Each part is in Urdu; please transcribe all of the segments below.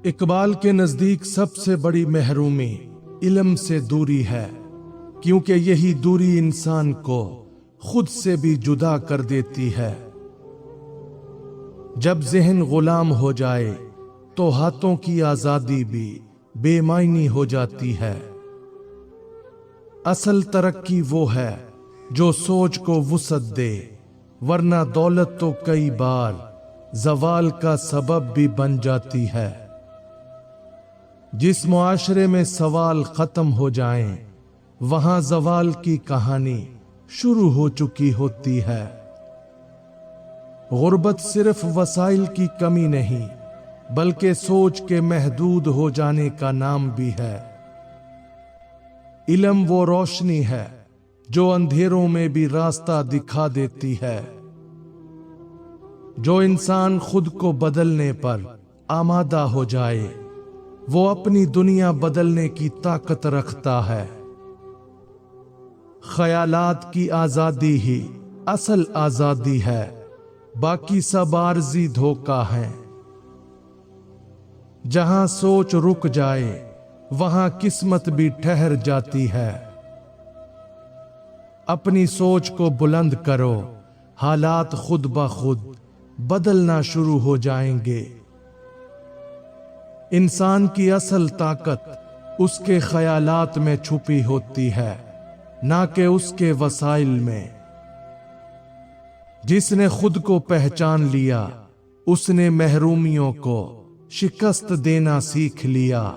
اقبال کے نزدیک سب سے بڑی محرومی علم سے دوری ہے، کیونکہ یہی دوری انسان کو خود سے بھی جدا کر دیتی ہے۔ جب ذہن غلام ہو جائے تو ہاتھوں کی آزادی بھی بے معنی ہو جاتی ہے۔ اصل ترقی وہ ہے جو سوچ کو وسعت دے، ورنہ دولت تو کئی بار زوال کا سبب بھی بن جاتی ہے۔ جس معاشرے میں سوال ختم ہو جائیں وہاں زوال کی کہانی شروع ہو چکی ہوتی ہے۔ غربت صرف وسائل کی کمی نہیں بلکہ سوچ کے محدود ہو جانے کا نام بھی ہے۔ علم وہ روشنی ہے جو اندھیروں میں بھی راستہ دکھا دیتی ہے۔ جو انسان خود کو بدلنے پر آمادہ ہو جائے وہ اپنی دنیا بدلنے کی طاقت رکھتا ہے۔ خیالات کی آزادی ہی اصل آزادی ہے، باقی سب عارضی دھوکہ ہیں۔ جہاں سوچ رک جائے وہاں قسمت بھی ٹھہر جاتی ہے۔ اپنی سوچ کو بلند کرو، حالات خود بخود بدلنا شروع ہو جائیں گے۔ انسان کی اصل طاقت اس کے خیالات میں چھپی ہوتی ہے، نہ کہ اس کے وسائل میں۔ جس نے خود کو پہچان لیا اس نے محرومیوں کو شکست دینا سیکھ لیا۔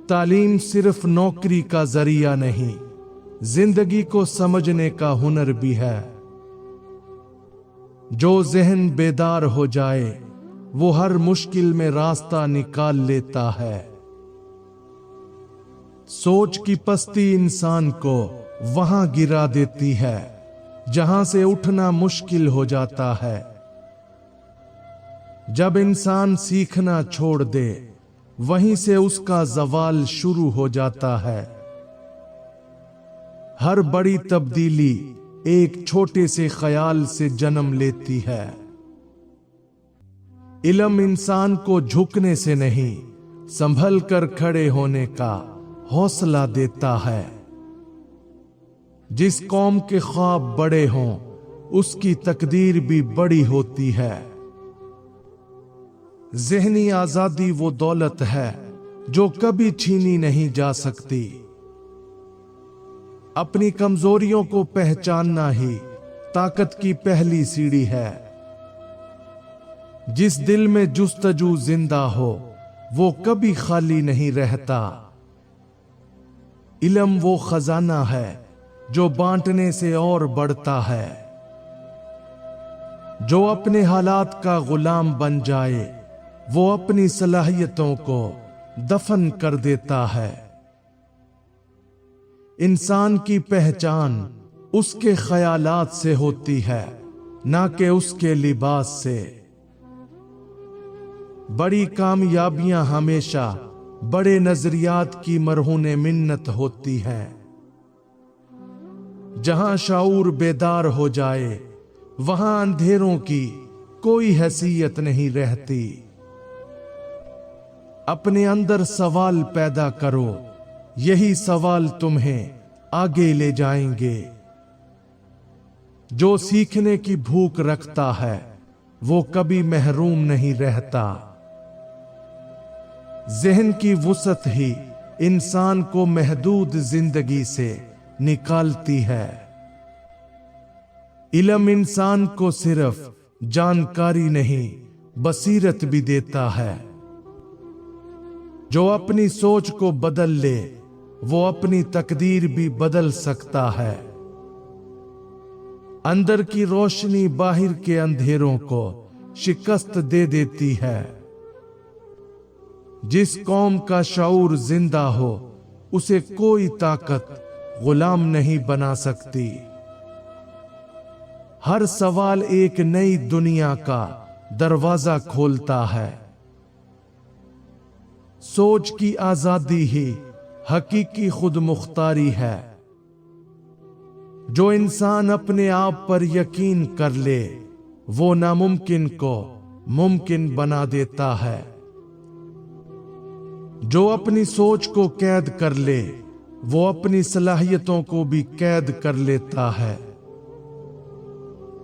تعلیم صرف نوکری کا ذریعہ نہیں، زندگی کو سمجھنے کا ہنر بھی ہے۔ جو ذہن بیدار ہو جائے وہ ہر مشکل میں راستہ نکال لیتا ہے۔ سوچ کی پستی انسان کو وہاں گرا دیتی ہے جہاں سے اٹھنا مشکل ہو جاتا ہے۔ جب انسان سیکھنا چھوڑ دے وہیں سے اس کا زوال شروع ہو جاتا ہے۔ ہر بڑی تبدیلی ایک چھوٹے سے خیال سے جنم لیتی ہے۔ علم انسان کو جھکنے سے نہیں، سنبھل کر کھڑے ہونے کا حوصلہ دیتا ہے۔ جس قوم کے خواب بڑے ہوں اس کی تقدیر بھی بڑی ہوتی ہے۔ ذہنی آزادی وہ دولت ہے جو کبھی چھینی نہیں جا سکتی۔ اپنی کمزوریوں کو پہچاننا ہی طاقت کی پہلی سیڑھی ہے۔ جس دل میں جستجو زندہ ہو وہ کبھی خالی نہیں رہتا۔ علم وہ خزانہ ہے جو بانٹنے سے اور بڑھتا ہے۔ جو اپنے حالات کا غلام بن جائے وہ اپنی صلاحیتوں کو دفن کر دیتا ہے۔ انسان کی پہچان اس کے خیالات سے ہوتی ہے، نہ کہ اس کے لباس سے۔ بڑی کامیابیاں ہمیشہ بڑے نظریات کی مرہون منت ہوتی ہیں۔ جہاں شعور بیدار ہو جائے وہاں اندھیروں کی کوئی حیثیت نہیں رہتی۔ اپنے اندر سوال پیدا کرو، یہی سوال تمہیں آگے لے جائیں گے۔ جو سیکھنے کی بھوک رکھتا ہے وہ کبھی محروم نہیں رہتا۔ ذہن کی وسعت ہی انسان کو محدود زندگی سے نکالتی ہے۔ علم انسان کو صرف جانکاری نہیں بصیرت بھی دیتا ہے۔ جو اپنی سوچ کو بدل لے وہ اپنی تقدیر بھی بدل سکتا ہے۔ اندر کی روشنی باہر کے اندھیروں کو شکست دے دیتی ہے۔ جس قوم کا شعور زندہ ہو اسے کوئی طاقت غلام نہیں بنا سکتی۔ ہر سوال ایک نئی دنیا کا دروازہ کھولتا ہے۔ سوچ کی آزادی ہی حقیقی خود مختاری ہے۔ جو انسان اپنے آپ پر یقین کر لے وہ ناممکن کو ممکن بنا دیتا ہے۔ جو اپنی سوچ کو قید کر لے وہ اپنی صلاحیتوں کو بھی قید کر لیتا ہے۔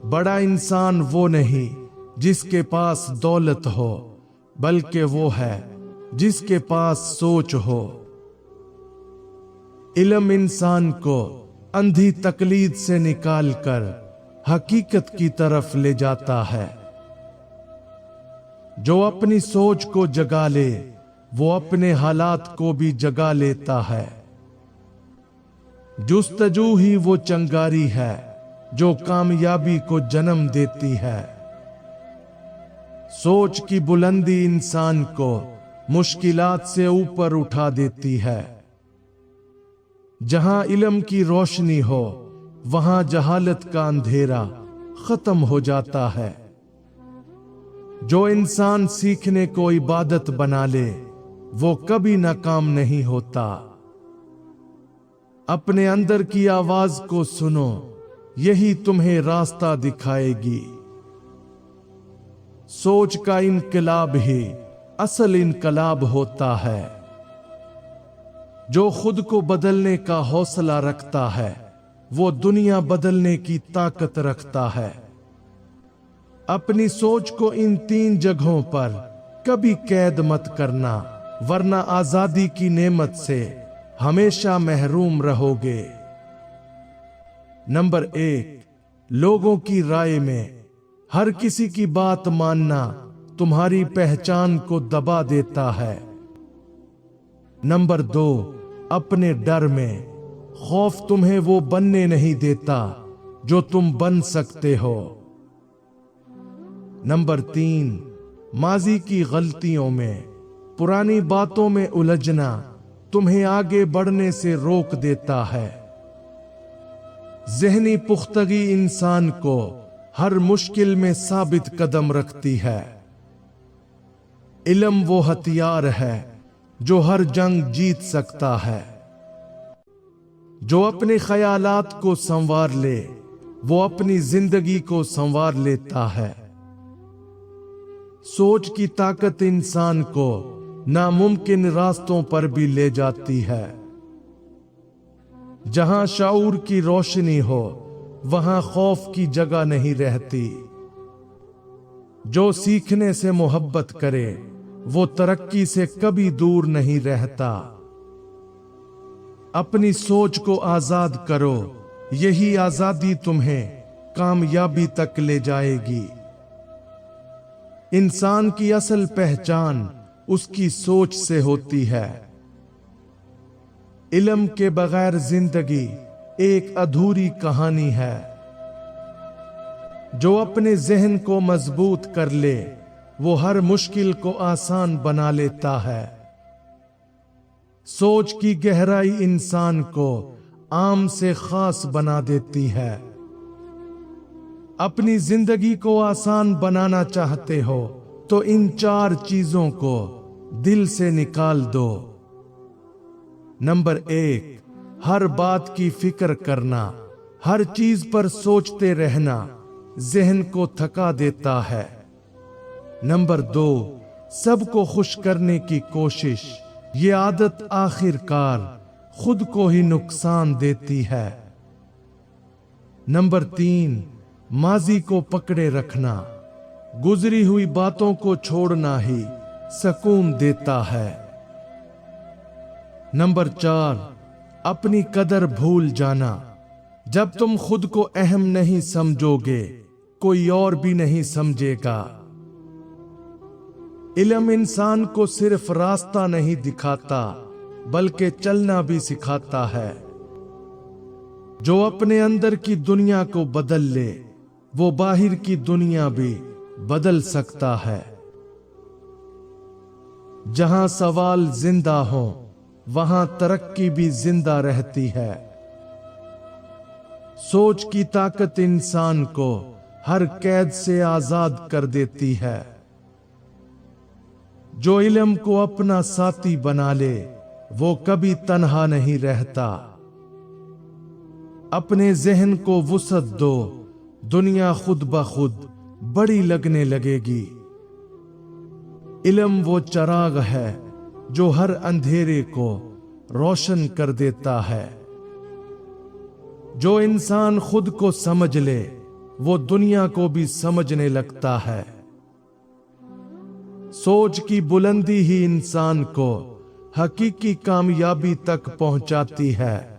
بڑا انسان وہ نہیں جس کے پاس دولت ہو، بلکہ وہ ہے جس کے پاس سوچ ہو۔ علم انسان کو اندھی تقلید سے نکال کر حقیقت کی طرف لے جاتا ہے۔ جو اپنی سوچ کو جگا لے وہ اپنے حالات کو بھی جگا لیتا ہے۔ جستجو ہی وہ چنگاری ہے جو کامیابی کو جنم دیتی ہے۔ سوچ کی بلندی انسان کو مشکلات سے اوپر اٹھا دیتی ہے۔ جہاں علم کی روشنی ہو وہاں جہالت کا اندھیرا ختم ہو جاتا ہے۔ جو انسان سیکھنے کو عبادت بنا لے وہ کبھی ناکام نہیں ہوتا۔ اپنے اندر کی آواز کو سنو، یہی تمہیں راستہ دکھائے گی۔ سوچ کا انقلاب ہی اصل انقلاب ہوتا ہے۔ جو خود کو بدلنے کا حوصلہ رکھتا ہے وہ دنیا بدلنے کی طاقت رکھتا ہے۔ اپنی سوچ کو ان 3 جگہوں پر کبھی قید مت کرنا، ورنہ آزادی کی نعمت سے ہمیشہ محروم رہو گے۔ نمبر 1، لوگوں کی رائے میں ہر کسی کی بات ماننا تمہاری پہچان کو دبا دیتا ہے۔ نمبر 2، اپنے ڈر میں خوف تمہیں وہ بننے نہیں دیتا جو تم بن سکتے ہو۔ نمبر 3، ماضی کی غلطیوں میں، پرانی باتوں میں الجھنا تمہیں آگے بڑھنے سے روک دیتا ہے۔ ذہنی پختگی انسان کو ہر مشکل میں ثابت قدم رکھتی ہے۔ علم وہ ہتھیار ہے جو ہر جنگ جیت سکتا ہے۔ جو اپنے خیالات کو سنوار لے وہ اپنی زندگی کو سنوار لیتا ہے۔ سوچ کی طاقت انسان کو ناممکن راستوں پر بھی لے جاتی ہے۔ جہاں شعور کی روشنی ہو وہاں خوف کی جگہ نہیں رہتی۔ جو سیکھنے سے محبت کرے وہ ترقی سے کبھی دور نہیں رہتا۔ اپنی سوچ کو آزاد کرو، یہی آزادی تمہیں کامیابی تک لے جائے گی۔ انسان کی اصل پہچان اس کی سوچ سے ہوتی ہے۔ علم کے بغیر زندگی ایک ادھوری کہانی ہے۔ جو اپنے ذہن کو مضبوط کر لے وہ ہر مشکل کو آسان بنا لیتا ہے۔ سوچ کی گہرائی انسان کو عام سے خاص بنا دیتی ہے۔ اپنی زندگی کو آسان بنانا چاہتے ہو تو ان 4 چیزوں کو دل سے نکال دو۔ نمبر 1، ہر بات کی فکر کرنا، ہر چیز پر سوچتے رہنا ذہن کو تھکا دیتا ہے۔ نمبر 2، سب کو خوش کرنے کی کوشش، یہ عادت آخر کار خود کو ہی نقصان دیتی ہے۔ نمبر 3، ماضی کو پکڑے رکھنا، گزری ہوئی باتوں کو چھوڑنا ہی سکون دیتا ہے۔ نمبر 4، اپنی قدر بھول جانا، جب تم خود کو اہم نہیں سمجھو گے کوئی اور بھی نہیں سمجھے گا۔ علم انسان کو صرف راستہ نہیں دکھاتا بلکہ چلنا بھی سکھاتا ہے۔ جو اپنے اندر کی دنیا کو بدل لے وہ باہر کی دنیا بھی بدل سکتا ہے۔ جہاں سوال زندہ ہوں وہاں ترقی بھی زندہ رہتی ہے۔ سوچ کی طاقت انسان کو ہر قید سے آزاد کر دیتی ہے۔ جو علم کو اپنا ساتھی بنا لے وہ کبھی تنہا نہیں رہتا۔ اپنے ذہن کو وسعت دو، دنیا خود بخود بڑی لگنے لگے گی۔ علم وہ چراغ ہے جو ہر اندھیرے کو روشن کر دیتا ہے۔ جو انسان خود کو سمجھ لے وہ دنیا کو بھی سمجھنے لگتا ہے۔ سوچ کی بلندی ہی انسان کو حقیقی کامیابی تک پہنچاتی ہے۔